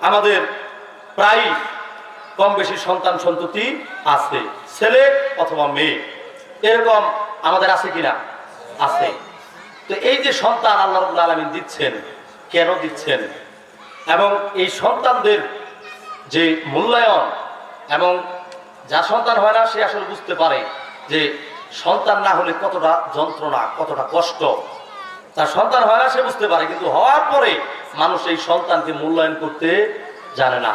আমাদের প্রায় কম বেশি সন্তান সন্ততি আছে, ছেলে অথবা মেয়ে, এরকম আমাদের আছে কিনা? আছে। তো এই যে সন্তান আল্লাহ রাব্বুল আলামিন দিচ্ছেন, কেন দিচ্ছেন, এবং এই সন্তানদের যে মূল্যায়ন, এবং যার সন্তান হয় না সে আসলে বুঝতে পারে যে সন্তান না হলে কতটা যন্ত্রণা, কতটা কষ্ট। তার সন্তান হয় না সে বুঝতে পারে, কিন্তু হওয়ার পরে মানুষ এই সন্তানকে মূল্যায়ন করতে জানে না।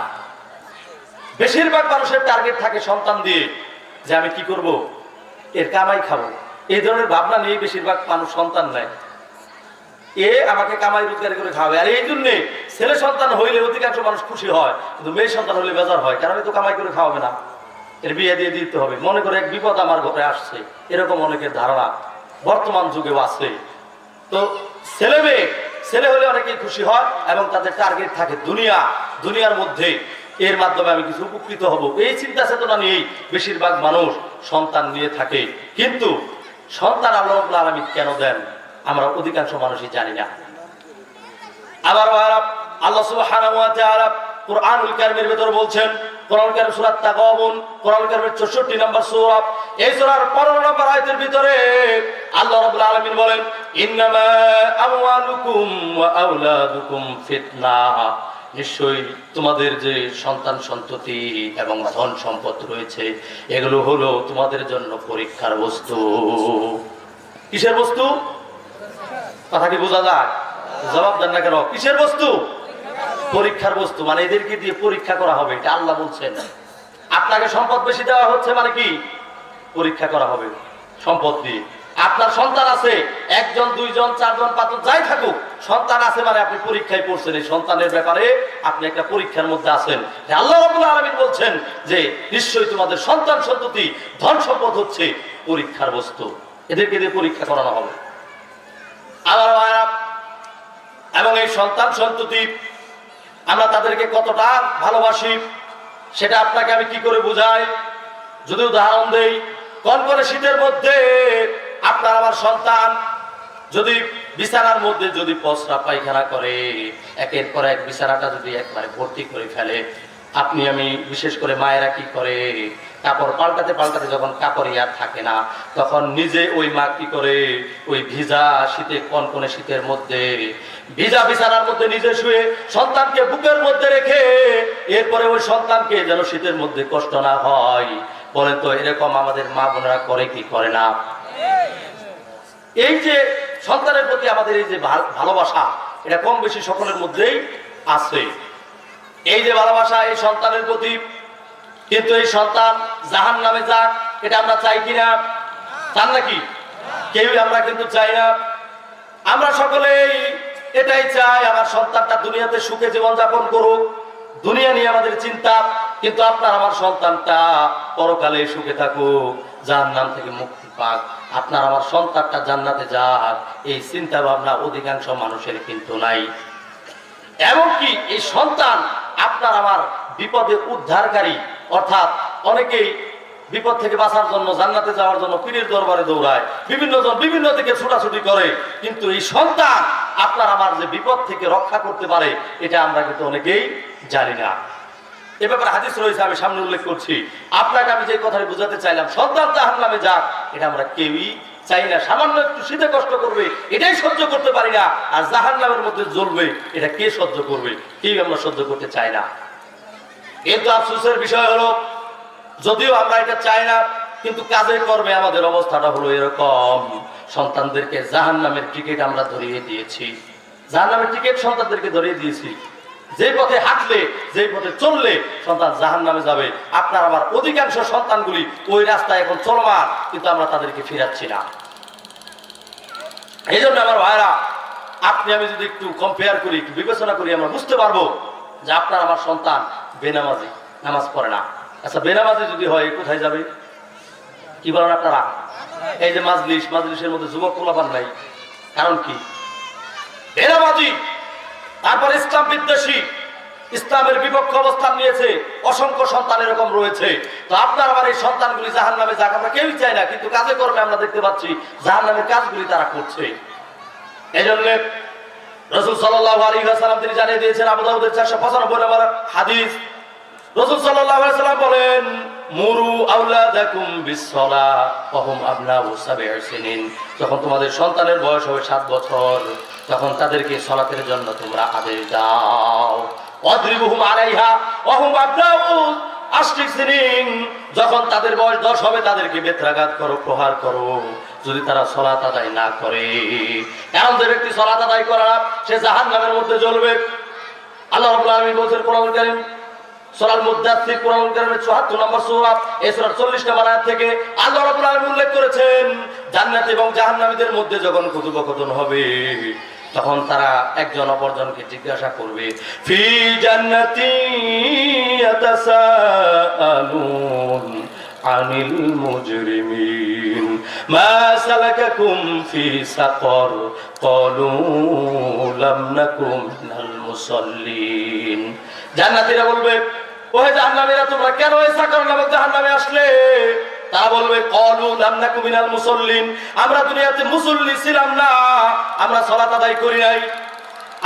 বেশিরভাগ মানুষের টার্গেট থাকে সন্তান দিয়ে যে আমি কি করব, এর কামাই খাবো, এই ধরনের ভাবনা নিয়ে বেশিরভাগ মানুষ সন্তান নেয়। এ আমাকে কামাই রোজগার করে খাওয়াবে। আর এই জন্যে ছেলে সন্তান হইলে অধিকাংশ মানুষ খুশি হয়, কিন্তু মেয়ে সন্তান হইলে বেজার হয়, কারণ এ তো কামাই করে খাওয়াবে না, এর বিয়ে দিয়ে দিতে হবে, মনে করে এক বিপদ আমার ঘরে আসছে, এরকম অনেকের ধারণা বর্তমান যুগেও আছে। তো ছেলে হলে অনেকেই খুশি হয় এবং তাদের টার্গেট থাকে দুনিয়ার মধ্যে এর মাধ্যমে আমি কিছু উপকৃত হব, এই চিন্তা চেতনা নিয়েই বেশিরভাগ মানুষ সন্তান নিয়ে থাকে। কিন্তু সন্তান আল্লাহ রাব্বুল আলামিন কেন দেন আমরা অধিকাংশ মানুষই জানি না। আবার আল্লাহ সুবহানাহু ওয়া তাআলা কুরআনুল কারীমের ভিতর বলছেন, কোরআনুল কারীম সূরা তাগাবুন, কোরআনুল কারীমের 64 নম্বর সূরা, এই সূরার 15 নম্বর আয়াতের ভিতরে আল্লাহ রাব্বুল আলামিন বলেন, ইন্নামা আমওয়ালুকুম ওয়া আওলাদুকুম ফিতনাহ, নিশ্চয়ই তোমাদের যে সন্তান সন্ততি এবং ধন সম্পদ রয়েছে এগুলো হলো তোমাদের জন্য পরীক্ষার বস্তু। কিসের বস্তু? কথা কি বোঝা যায়? জবাব দেন না কেন? কিসের বস্তু? পরীক্ষার বস্তু। মানে এদেরকে দিয়ে পরীক্ষা করা হবে, এটা আল্লাহ বলছেন। আপনাকে সম্পদ বেশি দেওয়া হচ্ছে মানে কি? পরীক্ষা করা হবে সম্পদ দিয়ে। আপনার সন্তান আছে, একজন, দুইজন, চারজন, পাঁচজন, যাই থাকুক, সন্তান আছে মানে আপনি পরীক্ষায় পড়ছেন। এই সন্তানের ব্যাপারে আপনি একটা পরীক্ষার মধ্যে আছেন। আল্লাহ রাব্বুল আলামিন বলছেন যে নিশ্চয়ই তোমাদের সন্তান সন্ততি ধন সম্পদ হচ্ছে পরীক্ষার বস্তু, এদেরকে দিয়ে পরীক্ষা করানো হবে। এবং এই সন্তান সন্ততি আমরা তাদেরকে কতটা ভালোবাসি সেটা আপনাকে আমি কি করে বুঝাই? যদি উদাহরণ দেই, কনকনে শীতের মধ্যে আপনার আমার সন্তান যদি বিছানার মধ্যে যদি প্রস্রাব পায়খানা করে, একের পর এক বিছানাটা যদি একবারে ভর্তি করে ফেলে, আপনি আমি বিশেষ করে মায়েরা কি করে, কাপড় পাল্টাতে পাল্টাতে যখন কাপড় আর থাকে না, তখন নিজে ওই মা কি করে, ওই ভিজা শীতে, কনকনে শীতের মধ্যে ভিজা বিছানার মধ্যে নিজে শুয়ে সন্তানকে বুকের মধ্যে রেখে এরপরে ওই সন্তানকে যেন শীতের মধ্যে কষ্ট না হয়। বলেন তো এরকম আমাদের মা বোনেরা করে কি করে না? এই যে সন্তানের প্রতি আমাদের এই যে ভালোবাসা, এটা কম বেশি সকলের মধ্যেই আছে। এই যে ভালোবাসা এই সন্তানের প্রতি, কিন্তু এই সন্তান জাহান্নামে যাক এটা আমরা চাই কিনা? চান নাকি? কেউই আমরা কিন্তু চাই না। আমরা সকলেই এটাই চাই আমার সন্তানটা দুনিয়াতে সুখে জীবন যাপন করুক, দুনিয়া নিয়ে আমাদের চিন্তা। কিন্তু আপনার আমার সন্তানটা পরকালে সুখে থাকুক, জাহান্নাম থেকে মুক্তি পাক, আপনার আমার সন্তানটা জান্নাতে যাক, এই চিন্তা ভাবনা অধিকাংশ মানুষের কিন্তু নাই। এমনকি এই সন্তান আপনার আমার বিপদে উদ্ধারকারী, অর্থাৎ অনেকেই বিপদ থেকে বাঁচার জন্য, জান্নাতে যাওয়ার জন্য পীরের দরবারে দৌড়ায়, বিভিন্ন জন বিভিন্ন দিকে ছোটাছুটি করে, কিন্তু এই সন্তান আপনার আমার যে বিপদ থেকে রক্ষা করতে পারে এটা আমরা কিন্তু অনেকেই জানি না। এ ব্যাপারে হাদিস রয়েছে, আমি সামনে উল্লেখ করছি। আপনাকে আমি যে কথাটা বোঝাতে চাইলাম, সন্তান জাহান্নামে যাক এটা আমরা কেউই চাই না। সামান্য একটু শীতে কষ্ট করবে এটাই সহ্য করতে পারি না, আর জাহান্নামের মধ্যে জ্বলবে এটা কে সহ্য করবে? কেউ আমরা সহ্য করতে চাই না। কিন্তু আফসোসের বিষয় হলো, যদিও আমরা এটা চাই না, কিন্তু কাজে কর্মে আমাদের অবস্থাটা হলো এরকম। সন্তানদেরকে জাহান্নামের টিকিট আমরা ধরিয়ে দিয়েছি, জাহান্নামের টিকিট সন্তানদেরকে ধরিয়ে দিয়েছি। যে পথে হাঁটলে, যে পথে চললে সন্তান জাহান্নামে যাবে, আপনার আমার অধিকাংশ সন্তানগুলি ওই রাস্তায় এখন চলমান, কিন্তু আমরা তাদেরকে ফিরাচ্ছি না। এই জন্য আমার ভাইরা, আপনি আমি যদি একটু কম্পেয়ার করি, একটু বিবেচনা করি, আমরা বুঝতে পারবো যে আপনার আমার সন্তান বেনামাজি, নামাজ পড়ে না। আচ্ছা, বেনামাজি যদি হয় কোথায় যাবে? কি বলেন আপনারা? এই যে মাজলিসের মধ্যে যুবক পোলাপান নাই, কারণ কি? বেনামাজি। তারপর ইসলাম বিদ্বেষী, ইসলামের বিপক্ষ অবস্থান নিয়েছে অসংখ্য সন্তান এরকম রয়েছে। তো আপনার আমার এই সন্তানগুলি জাহান্নামে যাক আমরা কেউই চাই না, কিন্তু কাজে কর্মে আমরা দেখতে পাচ্ছি জাহান্নামের কাজগুলি তারা করছে। এই জন্য রাসূল সাল্লাল্লাহু আলাইহি ওয়াসাল্লাম তিনি জানিয়ে দিয়েছেন, আবু দাউদের 495 নম্বর হাদিস, রাসূল সাল্লাল্লাহু আলাইহি ওয়াসাল্লাম বলেন, মুরু আওলাদাকুম বিসসালাহ ওয়া হুম আবনাউ সাবঈ সিনিন। যখন তোমাদের সন্তানের বয়স হবে 7 বছর, তখন তাদেরকে সালাতের জন্য তোমরা আদেশ দাও। ওয়াদরিবুহুম আলাইহা ওয়া হুম আবনাউ আশরি সিনিন। যখন তাদের বয়স 10 হবে তাদেরকে বেত্রাঘাত করো, প্রহার করো, যদি তারা সালাত আদায় না করে। কারণ যে ব্যক্তি সালাত আদায় করে না সে জাহান্নামের মধ্যে জ্বলবে। আল্লাহ রাব্বুল আলামিন বলেছেন কোরআনুল কারীম সূরা মুদ্দাসসির, কোরআনুল কারীমের 74 নম্বর সূরা, এই সূরার 40 নম্বর আয়াত থেকে আল্লাহ রাব্বুল আলামিন উল্লেখ করেছেন, জান্নাত এবং জাহান্নামীদের মধ্যে যখন কথোপকথন হবে তখন তারা একজন অপরজনকে জিজ্ঞাসা করবে, ফি জান্নাতি ইয়াতাসাআলুন আনিল মুজরিমিন মা সালাকাকুম ফি সাকর ক্বালু লাম নাকুম মিনাল মুসাল্লিন। জান্নাতীরা বলবে, ওহে জাহান্নামীরা তোমরা কেন এই সাকর নামক জাহান্নামে আসলে? তারা বলবে, ক্বালু লাম নাকুম মিনাল মুসাল্লিন, আমরা দুনিয়াতে মুসল্লি ছিলাম না, আমরা সালাত আদায় করি নাই।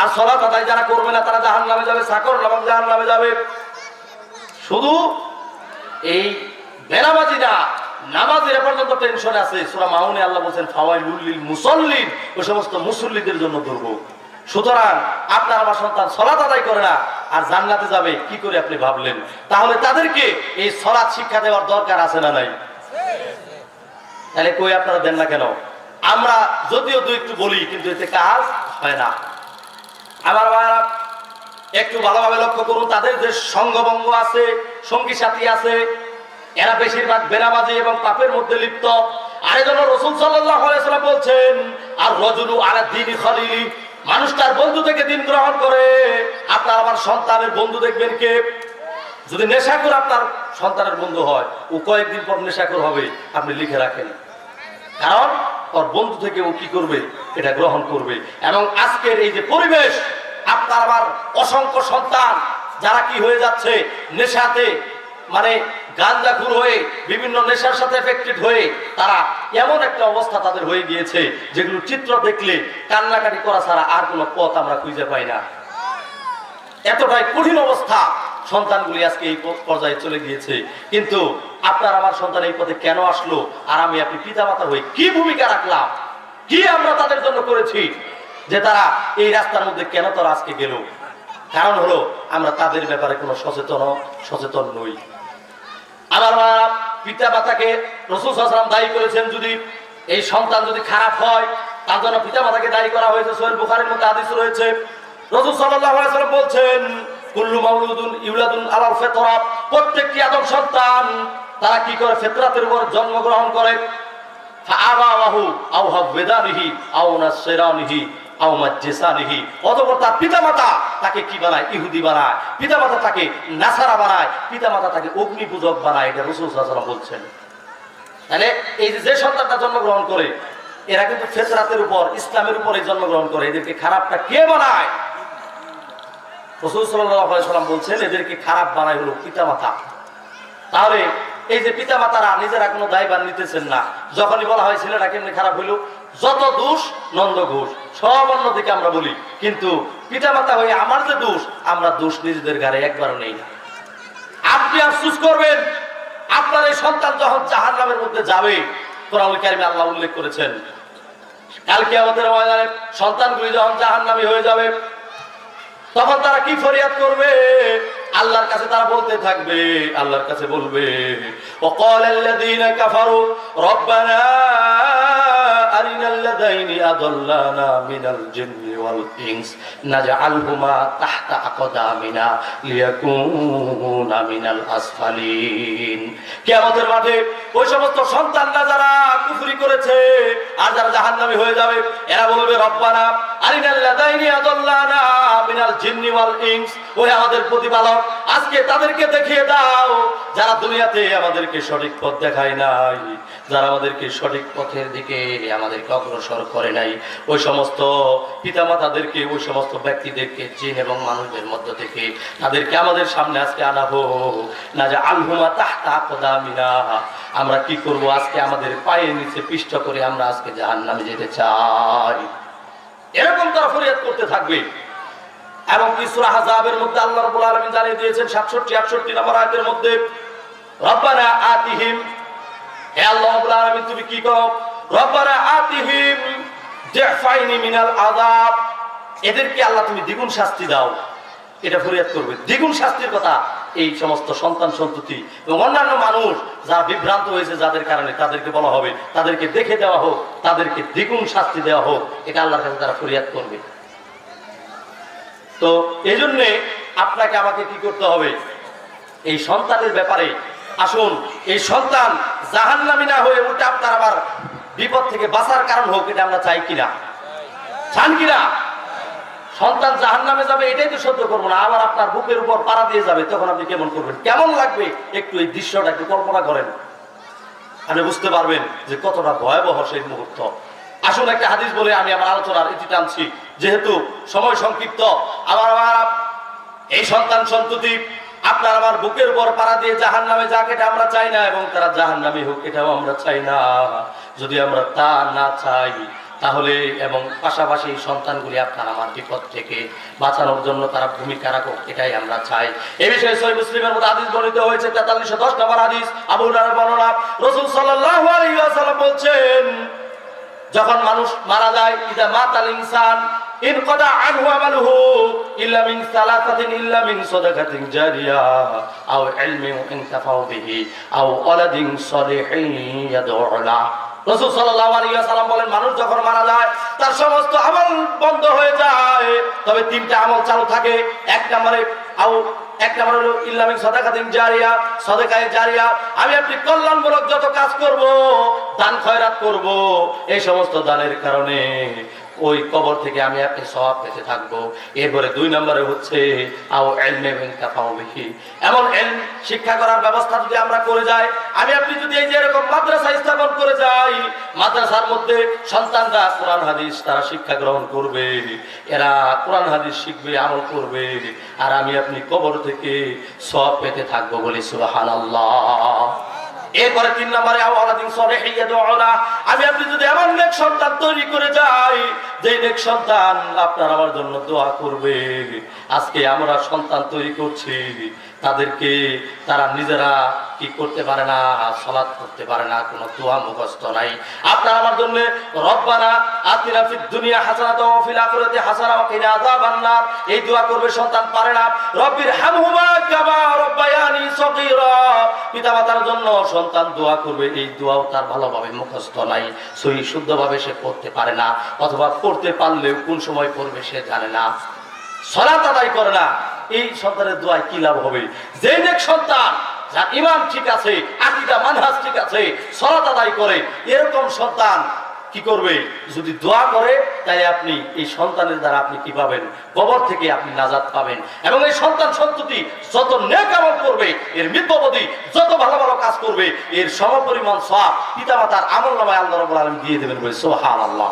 আর সালাত আদায় যারা করবে না তারা জাহান্নামে যাবে, সাকর নামক জাহান্নামে যাবে। শুধু এই বেনামাজিরা, নামাজের পর্যন্ত টেনশন আছে। সূরা মাউনে আল্লাহ বলেন, ফাওয়াইলুল লিল মুসাল্লিন, ওই সমস্ত মুসল্লিদের জন্য দুর্ভোগ। সুতরাং আপনার আমার সন্তান সালাত আদায় করে না আর জান্নাতে যাবে কি করে আপনি ভাবলেন? তাহলে তাদেরকে এই সালাত শিক্ষা দেওয়ার দরকার আছে না নাই? তাহলে কই আপনারা দেন না কেন? আমরা যদিও দু একটু বলি কিন্তু এতে কাজ হয় না। আমার ভাইরা একটু ভালোভাবে লক্ষ্য করুন, তাদের যে সঙ্গভঙ্গ আছে, সঙ্গী সাথী আছে, এরা বেশিরভাগ বেনামাজি এবং পাপের মধ্যে লিপ্ত। আর এজন্য রাসূল সাল্লাল্লাহু আলাইহি ওয়াসাল্লাম বলছেন, আর রাজুলু আলা দীনি খলিলি, মানুষ তার বন্ধু থেকে দিন গ্রহণ করে। আপনার আমার সন্তানের বন্ধু দেখবেন কে? যদি নেশাখোর আপনার সন্তানের বন্ধু হয়, ও কয়েকদিন পর নেশাখোর হবে, আপনি লিখে রাখেন। কারণ ওর বন্ধু থেকে ও কি করবে? এটা গ্রহণ করবে। এবং আজকের এই যে পরিবেশ, আপনার আমার অসংখ্য সন্তান যারা কি হয়ে যাচ্ছে নেশাতে, মানে গাঁজাখুর হয়ে বিভিন্ন নেশার সাথে এফেক্টেড হয়ে তারা এমন একটা অবস্থা তাদের হয়ে গিয়েছে যেগুলো চিত্র দেখলে কান্নাকাটি করা ছাড়া আর কোনো পথ আমরা খুঁজে পাই না। এতটাই কঠিন অবস্থা সন্তানগুলি আজকে এই পর্যায়ে চলে গিয়েছে। কিন্তু আপনার আমার সন্তান এই পথে কেন আসলো? আর আমি আপনি পিতা মাতার হয়ে কি ভূমিকা রাখলাম, কি আমরা তাদের জন্য করেছি যে তারা এই রাস্তার মধ্যে কেন তারা আজকে গেল? কারণ হলো আমরা তাদের ব্যাপারে কোনো সচেতন নই। আমার মা পিতা মাতাকে রাসূল সাল্লাল্লাহু আলাইহি ওয়াসাল্লাম দায়ী করেছেন, যদি এই সন্তান যদি খারাপ হয় তার জন্য পিতা মাতাকে দায়ী করা হয়েছে। সহিহ বুখারীর মধ্যে হাদিস রয়েছে, রাসূল সাল্লাল্লাহু আলাইহি ওয়াসাল্লাম বলছেন, কুল্লু মাউলুদুন ইউলাদুন আলাল ফিতরা, প্রত্যেকটি আদম সন্তান তারা কি করে? ফিতরাতের উপর জন্মগ্রহণ করে। ফাআবাহু আও হাওয়াদানিহি আও নাসরানিহি আও মাজ্জিসানিহি, অতঃপর তার পিতামাতা তাকে কি বানায়? ইহুদি বানায়। পিতামাতা তাকে নাসারা বানায়, পিতামাতা তাকে অগ্নি পূজক বানায়। এটা রাসূল সাল্লাল্লাহু আলাইহি ওয়াসাল্লাম বলছেন। তাহলে এই যে সন্তানটা জন্মগ্রহণ করে এরা কিন্তু ফিতরাতের উপর, ইসলামের উপরে জন্মগ্রহণ করে। এদেরকে খারাপটা কে বানায়? রাসূল সাল্লাল্লাহু আলাইহি ওয়াসাল্লাম বলছেন এদেরকে খারাপ বানায় হলো পিতামাতা। তাহলে এই যে পিতামাতারা নিজেরা কোনো দায়ভার নিতেছেন না, যখনই বলা হয় ছেলেটা কেমনি খারাপ হইলো, যত দোষ নন্দ ঘোষ, সব অন্যদিকে আমরা বলি, কিন্তু পিতামাতা হয়ে আমার যে দোষ, আমরা দোষ নিজেদের ঘাড়ে একবারও নেই না। আপনি আফসোস করবেন আপনার এই সন্তান যখন জাহান্নামের মধ্যে যাবে। কোরআনুল কারীমে আল্লাহ উল্লেখ করেছেন, কাল কিয়ামতের ময়দানে সন্তানগুলি যখন জাহান্নামী হয়ে যাবে তখন তারা কি ফরিয়াদ করবে? আল্লাহর কাছে তারা বলতে থাকবে, আল্লাহর কাছে বলবে, ওয়াকালাল্লাযীনা কাফারু রব্বানা আরিনাল্লাযাইনি আযাল্লানা মিনাল জিন্নি ওয়াল ইনস নাজআলহুমা তাহতা আকদামিনা লিয়াকুনা মিনাল আসফালিন। কিয়ামতের মাঠে ওই সমস্ত সন্তানরা যারা কুফরি করেছে আর যারা জাহান্নামী হয়ে যাবে, এরা বলবে, রব্বানা আরিনাল্লাযাইনি আযাল্লানা মিনাল জিন্নি ওয়াল ইনস, ওই আমাদের প্রতিপালক আজকে তাদেরকে দেখিয়ে দাও যারা দুনিয়াতে আমাদেরকে সঠিক পথ দেখায় নাই, যারা আমাদেরকে সঠিক পথের দিকে আমাদেরকে অগ্রসর করে নাই। ওই সমস্ত পিতামাতাদেরকে, ওই সমস্ত ব্যক্তিদেরকে, জিন এবং মানুষদের মধ্য থেকে তাদেরকে আমাদের সামনে আজকে আনা হোক। না যে আলহুমা তাহতা আকদামিনা, আমরা কি করব? আজকে আমাদের পায়ের নিচে পিষ্ট করে আমরা আজকে জাহান্নামে যেতে চাই। এরকম তারা ফরিয়াদ করতে থাকবে। এবং কি সূরা আহজাবের মধ্যে আল্লাহ রাব্বুল আলামিন জানিয়ে দিয়েছেন 67-68 নম্বর আয়াতের মধ্যে, রব্বানা আতিহিম, হে আল্লাহ রাব্বুল আলামিন তুমি কি করো, রব্বানা আতিহিম দিফাইনি মিনাল আযাব, এদেরকে আল্লাহ তুমি দ্বিগুণ শাস্তি দাও। এটা ফরিয়াদ করবে, দ্বিগুণ শাস্তির কথা এই সমস্ত সন্তান সন্ততি এবং অন্যান্য মানুষ যারা বিভ্রান্ত হয়েছে যাদের কারণে তাদেরকে বলা হবে, তাদেরকে দেখে দেওয়া হোক, তাদেরকে দ্বিগুণ শাস্তি দেওয়া হোক, এটা আল্লাহর কাছে তারা ফরিয়াদ করবে। তো এই জন্যে আপনাকে আমাকে কি করতে হবে, এই সন্তানের ব্যাপারে আসুন, এই সন্তান জাহান্নামী না হয়ে উল্টে আপনার আবার বিপদ থেকে বাঁচার কারণ হোক, এটা আমরা চাই কিনা, চান কিনা? সন্তান জাহান্নামে যাবে এটাই তো সহ্য করবো না, আবার আপনার বুকের উপর পাড়া দিয়ে যাবে, তখন আপনি কেমন করবেন, কেমন লাগবে? একটু এই দৃশ্যটা একটু কল্পনা করেন, আপনি বুঝতে পারবেন যে কতটা ভয়াবহ সেই মুহূর্ত। আসুন একটা হাদিস বলে আমি আমার আলোচনার ইতি টানছি, যেহেতু সময় সংক্ষিপ্ত। আমার এই সন্তান সন্ততি আপনার আমার বুকের উপর পাড়া দিয়ে জাহান্নামে যাক, এটা আমরা চাই না, এবং তারা জাহান্নামী হোক এটাও আমরা চাই না। যদি আমরা তা না চাই তাহলে, এবং পাশাপাশি সন্তানগুলি আপনার আমার বিপদ থেকে বাঁচানোর জন্য তারা ভূমিকা রাখুক, এটাই আমরা চাই। এই বিষয়ে সহিহ মুসলিমের মধ্যে হাদিস বর্ণিত হয়েছে 4310 নম্বর হাদিস, আবু হুরায়রা বর্ণনা, রাসূল সাল্লাল্লাহু আলাইহি ওয়াসাল্লাম বলছেন, যখন মানুষ মারা যায়, ইদা মাতাল ইনসান ইনকাদা আনহু আমালুহু ইল্লা মিন সালাসাতিন, ইল্লা মিন সাদাকাতিন জারিয়া আও ইলমিন ইনতাফাউ বিহি আও ওয়ালাদিন সালিহিন ইয়াদউ লাহু। রাসূল সাল্লাল্লাহু আলাইহি ওয়াসাল্লাম বলেন, মানুষ যখন মারা যায় তার সমস্ত আমল বন্ধ হয়ে যায়, তবে তিনটা আমল চালু থাকে। এক নম্বরে হলো ইল্লা মিন সাদাকাতিন জারিয়া, সাদাকায়ে জারিয়া, আমি আপনি কল্যাণমূলক যত কাজ করব, দান খয়রাত করব, এই সমস্ত দানের কারণে ওই কবর থেকে আমি আপনি সওয়াব পেতে থাকবো। এরপরে 2 নম্বরে হচ্ছে আও ইলমিন ইনতাফাউ বিহি, এমন ইলম শিক্ষা করার ব্যবস্থা যদি আমরা করে যাই, আমি আপনি যদি এই যে এরকম মাদ্রাসা স্থাপন করে যাই, মাদ্রাসার মধ্যে সন্তানরা কোরআন হাদিস তারা শিক্ষা গ্রহণ করবে, এরা কোরআন হাদিস শিখবে, আমল করবে, আর আমি আপনি কবর থেকে সওয়াব পেতে থাকবো, বলি সুবহানাল্লাহ। এরপরে 3 নম্বরে আওয়ালাদিন সালিহিন ইয়াদউ লাহু, আমি আপনি যদি এমন নেক সন্তান তৈরি করে যাই, যে নেক সন্তান আপনার আমার জন্য দোয়া করবে। আজকে আমরা সন্তান তৈরি করছি, তাদেরকে তারা নিজেরা কি করতে পারে না, সালাত করতে পারে না, কোনো দোয়া মুখস্থ নাই। আপনার আমার জন্য রব্বানা আতিনা ফিদ দুনিয়া হাসানাতাও ওয়া ফিল আখিরাতি হাসানাতাও ওয়া কিনা আযাবান নার, এই দোয়া করবে, সন্তান পারে না। রব্বির হামহুমা কামা রব্বায়ানি সগীরা, পিতামাতার জন্য সন্তান দোয়া করবে, এই দোয়াও তার ভালোভাবে মুখস্থ নাই, সহি শুদ্ধভাবে সে পড়তে পারে না, অথবা পড়তে পারলেও কোন সময় পড়বে সে জানে না, সালাত আদায় করে না। এই সন্তানের দোয়ায় কি লাভ হবে? যে নেক সন্তান যার ঈমান ঠিক আছে, আকীদা মানহাজ ঠিক আছে, সালাত আদায় করে, এরকম সন্তান কি করবে? যদি দোয়া করে, তাহলে আপনি এই সন্তানের দ্বারা আপনি কি পাবেন? কবর থেকে আপনি নাজাত পাবেন। এবং এই সন্তান সন্ততি যত নেক আমল করবে, এর মিতব্যবধি যত ভালো ভালো কাজ করবে, এর সমপরিমাণ সওয়াব পিতামাতার আমলনামায় আল্লাহ রাব্বুল আলামিন দিয়ে দেবেন, বলে সুবহানাল্লাহ।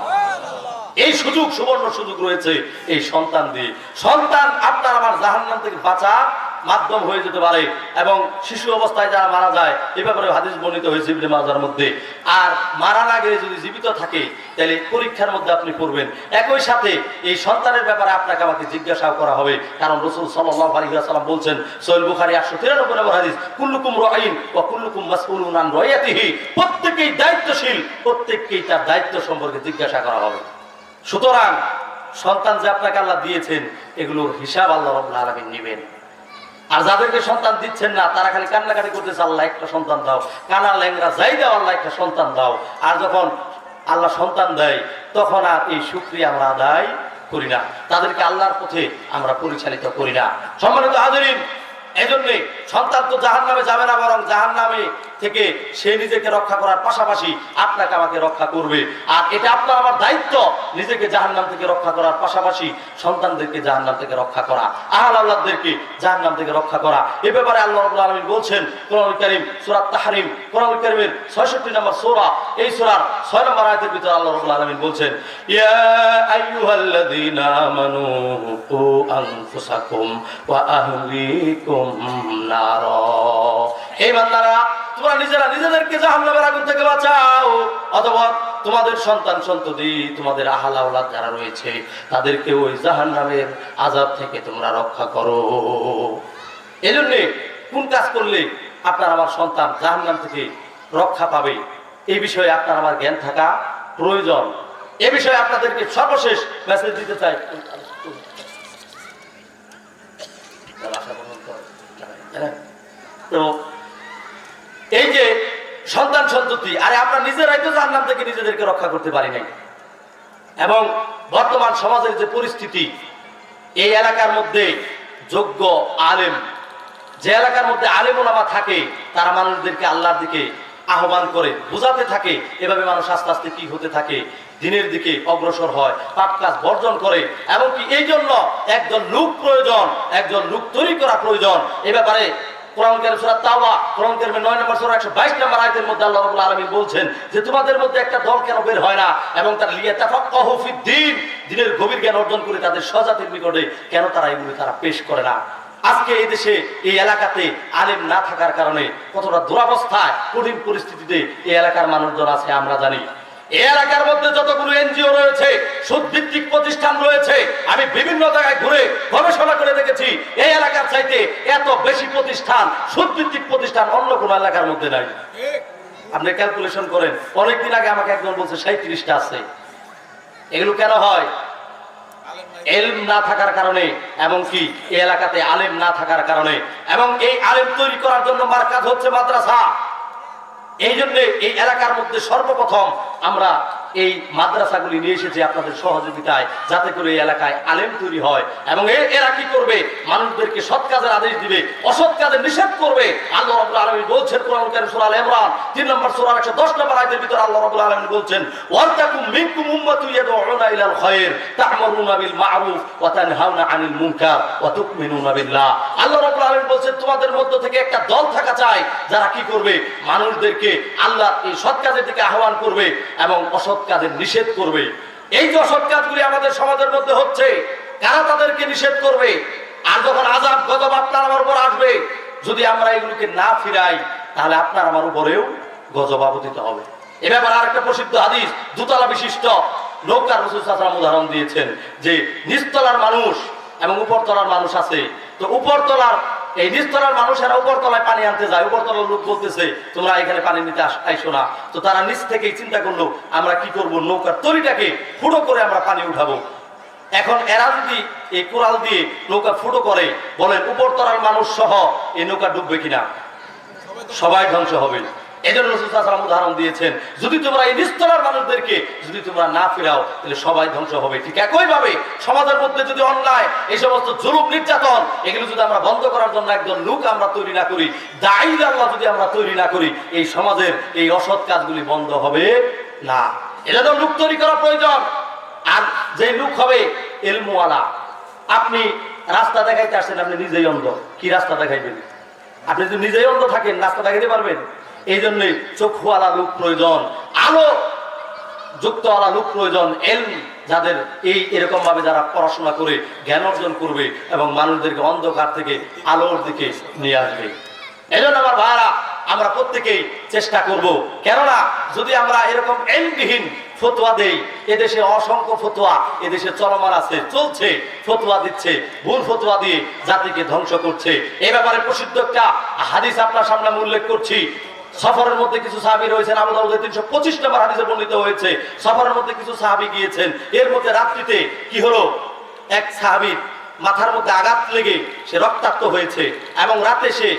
এই সুযোগ, সুবর্ণ সুযোগ রয়েছে এই সন্তান দিয়ে। সন্তান আপনার আমার জাহান্নাম থেকে বাঁচার মাধ্যম হয়ে যেতে পারে। এবং শিশু অবস্থায় যারা মারা যায়, এ ব্যাপারে হাদিস বর্ণিত হয়েছে ইবনে মাজার মধ্যে। আর মারা না গেলে যদি জীবিত থাকে, তাহলে পরীক্ষার মধ্যে আপনি পড়বেন। একই সাথে এই সন্তানের ব্যাপারে আপনাকে আমাকে জিজ্ঞাসাও করা হবে, কারণ রাসূল সাল্লাল্লাহু আলাইহি ওয়াসাল্লাম বলছেন, সহিহ বুখারী 893 নম্বর হাদিস, কুল্লুকুম রাঈন ওয়া কুল্লুকুম মাসউলুন আন রাইয়াতিহি, প্রত্যেককেই দায়িত্বশীল, প্রত্যেককেই তার দায়িত্ব সম্পর্কে জিজ্ঞাসা করা হবে। সুতরাং সন্তান যে আপনাকে আল্লাহ দিয়েছেন, এগুলোর হিসাব আল্লাহ রাব্বুল আলামিন নেবেন। আর যাদেরকে সন্তান দিচ্ছেন না, তারা খালি কান্নাকাটি করতেছে, আল্লাহ একটা সন্তান দাও, কানা ল্যাংরা যাই দাও, আল্লাহ একটা সন্তান দাও। আর যখন আল্লাহ সন্তান দেয়, তখন আর এই শুকরিয়া আমরা আদায় করি না, তাদেরকে আল্লাহর পথে আমরা পরিচালিত করি না। সম্মানিত হাজিরিন, এই জন্যে সন্তান তো জাহান্নামে যাবে না, বরং জাহান্নামে থেকে সে নিজেকে রক্ষা করার পাশাপাশি আপনাকে আমাকে রক্ষা করবে। আর এটা আপনার আমার দায়িত্ব, নিজেকে জাহান্নাম থেকে রক্ষা করার পাশাপাশি সন্তানদেরকে জাহান্নাম থেকে রক্ষা করা, আহল আওলাদদেরকে জাহান্নাম থেকে রক্ষা করা। এই ব্যাপারে আল্লাহ রাব্বুল আলামিন বলছেন কোরআনুল কারীম সূরা তাহরিম, কোরআনুল কারীমের 66 নম্বর সূরা, এই সূরার 6 নম্বর আয়াতের ভিতরে আল্লাহ রাব্বুল আলামিন বলছেন, ইয়া আইয়ুহাল্লাযীনা আমানু কু আনফুসাকুম ওয়া আহলিকুম নার, হে বান্দারা তোমরা নিজেরা নিজেদেরকে জাহান্নামের আগুন থেকে বাঁচাও, অথবা তোমাদের সন্তান সন্ততি, তোমাদের আহাল আওলাদ যারা রয়েছে তাদেরকে ওই জাহান্নামের আযাব থেকে তোমরা রক্ষা করো। এজন্য কোন কাজ করলে আপনার আমার সন্তান জাহান্নাম থেকে রক্ষা পাবে এই বিষয়ে আপনার আমার জ্ঞান থাকা প্রয়োজন। এ বিষয়ে আপনাদেরকে সর্বশেষ মেসেজ দিতে চাই। তো এই যে সন্তান সন্ততি, আরে আমরা নিজেরাই তো জাহান্নাম থেকে নিজেদেরকে রক্ষা করতে পারি নাই। এবং বর্তমান সমাজের যে পরিস্থিতি, এই এলাকার মধ্যে যোগ্য আলেম, যে এলাকার মধ্যে আলেম ওলামা থাকে, তারা মানুষদেরকে আল্লাহর দিকে আহ্বান করে বুঝাতে থাকে, এভাবে মানুষ আস্তে আস্তে কি হতে থাকে, দিনের দিকে অগ্রসর হয়, পাপ কাজ বর্জন করে। এমনকি এই জন্য একজন লোক প্রয়োজন, একজন লোক তৈরি করা প্রয়োজন। এ ব্যাপারে কোরআন কারীম সূরা তাওবা, কোরআন কারীমের 9 নম্বর সূরা 122 নম্বর আয়াতের মধ্যে আল্লাহ রাব্বুল আলামিন বলছেন যে তোমাদের মধ্যে একটা দল কেন বের হয় না, এবং তারা লিয়াতাফাক্কাহু ফিদ্দীন, দ্বীনের গভীর জ্ঞান অর্জন করে তাদের স্বজাতির নিকটে কেন তারা এগুলো তারা পেশ করে না। আজকে এই দেশে এই এলাকাতে আলেম না থাকার কারণে কতটা দুরবস্থায়, কঠিন পরিস্থিতিতে এই এলাকার মানুষজন আছে আমরা জানি। এই এলাকার মধ্যে যতগুলো এনজিও রয়েছে, সুদভিত্তিক প্রতিষ্ঠান রয়েছে, আমি বিভিন্ন জায়গায় ঘুরে গবেষণা করে দেখেছি এই এলাকার চাইতে এত বেশি প্রতিষ্ঠান, সুদভিত্তিক প্রতিষ্ঠান অন্য কোনো এলাকার মধ্যে নাই। আপনি ক্যালকুলেশন করেন, অনেকদিন আগে আমাকে একজন বলছে 37টা আছে। এগুলো কেন হয়? এলম না থাকার কারণে, এবং কি এই এলাকাতে আলেম না থাকার কারণে। এবং এই আলেম তৈরি করার জন্য মার্কাজ হচ্ছে মাদ্রাসা। এই জন্য এই এলাকার মধ্যে সর্বপ্রথম আমরা এই মাদ্রাসাগুলি নিয়ে এসেছি আপনাদের সহযোগিতায়, যাতে করে এই এলাকায় আলেম তৈরি হয়। এবং এরা কি করবে? মানুষদেরকে সৎ কাজের আদেশ দিবে, অসৎ কাজের নিষেধ করবে। আল্লাহ রাব্বুল আলামিন বলছেন কোরআন কারীম সূরা আল ইমরান 3 নম্বর সূরা 110 নম্বর আয়াতের ভিতরে আল্লাহ রাব্বুল আলামিন বলছেন ওয়াতাকুম মিনকুম উম্মাতুন ইয়াদউনা ইলাল খায়র তা'মুরুনা বিল মা'রুফ ওয়া তানহাউনা আনিল মুনকার ওয়া তু'মিনুনা বিল্লাহ। আল্লাহ রাব্বুল আলামিন বলছেন তোমাদের মধ্য থেকে একটা দল থাকা চাই যারা কি করবে? মানুষদেরকে আল্লাহর এই সৎ কাজের দিকে আহ্বান করবে এবং অসৎ কাজের নিষেধ করবে। এই যে অসৎ কাজগুলি আমাদের সমাজের মধ্যে হচ্ছে, কারা তাদেরকে নিষেধ করবে? আর যখন আযাব গজব আপনার আমার উপর আসবে, যদি আমরা এগুলোকে না ফিরাই, তাহলে আপনার আমার উপরেও গজব আপতিত হবে। এ ব্যাপারে আরেকটা প্রসিদ্ধ হাদিস, দুতলা বিশিষ্ট নৌকার রাসূল সাল্লাল্লাহু আলাইহি ওয়াসাল্লাম উদাহরণ দিয়েছেন যে নিচতলার মানুষ এবং উপরতলার মানুষ আছে। তো উপরতলার এই নিচতলার মানুষেরা উপরতলায় পানি আনতে যায়, উপরতলার লোক বলতেছে তোমরা এখানে পানি নিতে আইসো না। তো তারা নিচ থেকেই চিন্তা করলো আমরা কি করব, নৌকার তলিটাকে ফুটো করে আমরা পানি উঠাবো। এখন এরা যদি এই কোরাল দিয়ে নৌকা ফুটো করে, বলেন উপরতলার মানুষ সহ এই নৌকা ডুববে কিনা? সবাই ধ্বংস হবে। এজন্য রাসূল সাল্লাল্লাহু আলাইহি ওয়াসাল্লাম উদাহরণ দিয়েছেন, যদি তোমরা এই নিস্তলার মানুষদেরকে যদি তোমরা না ফিরাও, তাহলে সবাই ধ্বংস হবে। ঠিক একইভাবে সমাজের মধ্যে যদি অন্যায়, এই সমস্ত জুলুম নির্যাতন, এগুলো যদি আমরা বন্ধ করার জন্য একজন লোক আমরা তৈরি না করি, দাঈ আল্লাহ যদি আমরা তৈরি না করি, এই সমাজের এই অসৎ কাজগুলি বন্ধ হবে না। এটা তো লোক তৈরি করা প্রয়োজন। আর যে লোক হবে ইলমওয়ালা, আপনি রাস্তা দেখাইতে আসছেন, আপনি নিজেই অন্ধ, কি রাস্তা দেখাইবেন? আপনি যদি নিজেই অন্ধ থাকেন, রাস্তা দেখাইতে পারবেন? এই জন্য চক্ষুওয়ালা লোক প্রয়োজন, আলো যুক্তওয়ালা লোক প্রয়োজন, এলম যাদের এরকম ভাবে যারা পড়াশোনা করে জ্ঞান অর্জন করবে এবং মানুষদেরকে অন্ধকার থেকে আলোর দিকে নিয়ে আসবে। এই জন্য আমার ভাইরা, আমরা প্রত্যেকেই চেষ্টা করব। কেননা যদি আমরা এরকম এলমবিহীন ফতোয়া দেই, এদেশে অসংখ্য ফতোয়া এদেশে চলমান আছে, চলছে, ফতোয়া দিচ্ছে, ভুল ফতোয়া দিয়ে জাতিকে ধ্বংস করছে। এই ব্যাপারে প্রসিদ্ধ একটা হাদিস আপনার সামনে আমি উল্লেখ করছি। সফরের মধ্যে কিছু সাহাবী রয়েছেন, আবু দাউদে 325 নম্বর হাদিসে বর্ণিত হয়েছে। সফরের মধ্যে কিছু সাহাবী গিয়েছেন, এর মধ্যে রাত্রিতে কি হলো, এক সাহাবীর মাথার মধ্যে আঘাত লেগে সে রক্তাক্ত হয়েছে এবং রাতে সে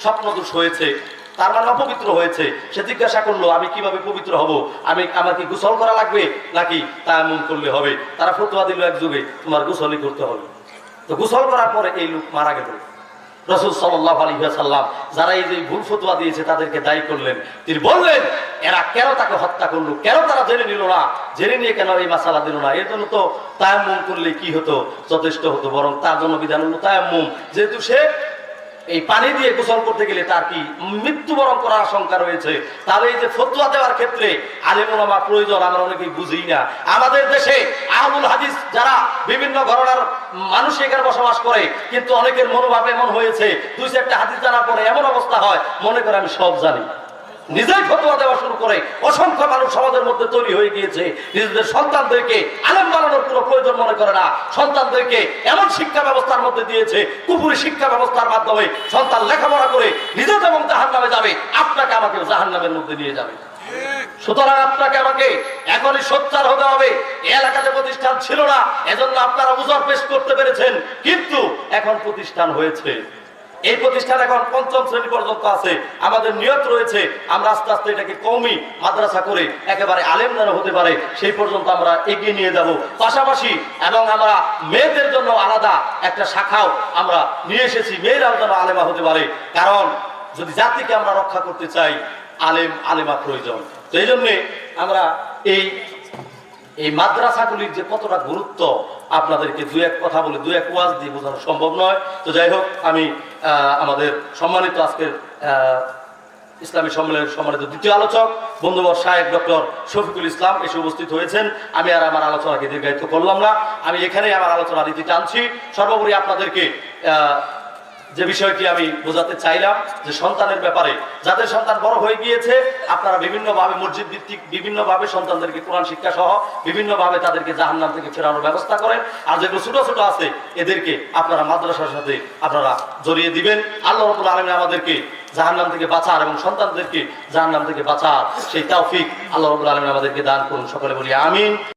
স্বপ্নদোষ হয়েছে, তার মানে অপবিত্র হয়েছে। সে জিজ্ঞাসা করলো আমি কিভাবে পবিত্র হব, আমাকে গোসল করা লাগবে নাকি তায়াম্মুম করলে হবে? তারা ফতোয়া দিল এক যুগে তোমার গোসলই করতে হবে। তো গোসল করার পরে এই লোক মারা গেল। রাসূল সাল্লাল্লাহু আলাইহি ওয়াসাল্লাম যারা এই যে ভুল ফতোয়া দিয়েছে তাদেরকে দায়ী করলেন। তিনি বললেন এরা কেন তাকে হত্যা করলো, কেন তারা জেনে নিল না, জেনে নিয়ে কেন এই মাসালা দিল না? এর জন্য তো তায়াম্মুম করলে কি হতো, যথেষ্ট হতো। বরং তার জন্য বিধান হলো তায়াম্মুম। যেহেতু সে এই পানি দিয়ে গোসল করতে গেলে তার কি মৃত্যুবরণ করার আশঙ্কা রয়েছে, তাহলে এই যে ফতোয়া দেওয়ার ক্ষেত্রে আলেম ওলামা প্রয়োজন, আমরা অনেকেই বুঝি না। আমাদের দেশে আহলুল হাদিস যারা বিভিন্ন ঘরানার মানুষ এখানে বসবাস করে, কিন্তু অনেকের মনোভাব এমন হয়েছে, দুই চারটা হাদিস জানার পরে এমন অবস্থা হয় মনে করে আমি সব জানি। নিজেই ফতোয়া দেওয়া শুরু করে অসংখ্য মানুষ সমাজের মধ্যে তৈরি হয়ে গিয়েছে নিজেদের সন্তানদেরকে আলেম বানানোর কোনো প্রয়োজন মনে করে না, সন্তানদেরকে এমন শিক্ষা ব্যবস্থার মধ্যে দিয়েছে, কুফরি শিক্ষা ব্যবস্থার মাধ্যমে সন্তান লেখাপড়া করে নিজে যেমন জাহান্নামে যাবে, আপনাকে আমাকে জাহান্নামের মধ্যে নিয়ে যাবে। সুতরাং আপনাকে আমাকে এখনই সোচ্চার হতে হবে। এলাকাতে প্রতিষ্ঠান ছিল না, এজন্য আপনারা উজর পেশ করতে পেরেছেন, কিন্তু এখন প্রতিষ্ঠান হয়েছে। এই প্রতিষ্ঠান এখন পঞ্চম শ্রেণী পর্যন্ত আছে। আমাদের নিয়ত রয়েছে আমরা আস্তে আস্তে এটাকে কওমি মাদ্রাসা করে একেবারে আলেম যেন হতে পারে সেই পর্যন্ত আমরা এগিয়ে নিয়ে যাব। পাশাপাশি এবং আমরা মেয়েদের জন্য আলাদা একটা শাখাও আমরা নিয়ে এসেছি, মেয়েরাও যেন আলেমা হতে পারে। কারণ যদি জাতিকে আমরা রক্ষা করতে চাই, আলেম আলেমা প্রয়োজন। তো এই জন্যে আমরা এই মাদ্রাসাগুলির যে কতটা গুরুত্ব আপনাদেরকে দু এক কথা বলে দু এক ওয়াজ দিয়ে বোঝানো সম্ভব নয়। তো যাই হোক, আমি আমাদের সম্মানিত আজকের ইসলামী সম্মেলনের সম্মানিত দ্বিতীয় আলোচক বন্ধুবর শায়েখ ডক্টর শফিকুল ইসলাম এসে উপস্থিত হয়েছেন। আমি আর আমার আলোচনাকে দীর্ঘায়িত করলাম না, আমি এখানেই আমার আলোচনা রীতি টানছি। সর্বোপরি আপনাদেরকে যে বিষয়টি আমি বোঝাতে চাইলাম যে সন্তানের ব্যাপারে, যাদের সন্তান বড় হয়ে গিয়েছে আপনারা বিভিন্নভাবে মসজিদ ভিত্তিক বিভিন্নভাবে সন্তানদেরকে কোরআন শিক্ষা সহ বিভিন্নভাবে তাদেরকে জাহান্নাম থেকে ফেরানোর ব্যবস্থা করেন। আর যেগুলো ছোট ছোট আছে এদেরকে আপনারা মাদ্রাসার সাথে আপনারা জড়িয়ে দিবেন। আল্লাহ রাব্বুল আলামিন আমাদেরকে জাহান্নাম থেকে বাঁচার এবং সন্তানদেরকে জাহান্নাম থেকে বাঁচার সেই তৌফিক আল্লাহ রাব্বুল আলামিন আমাদেরকে দান করুন। সকলে বলি আমিন।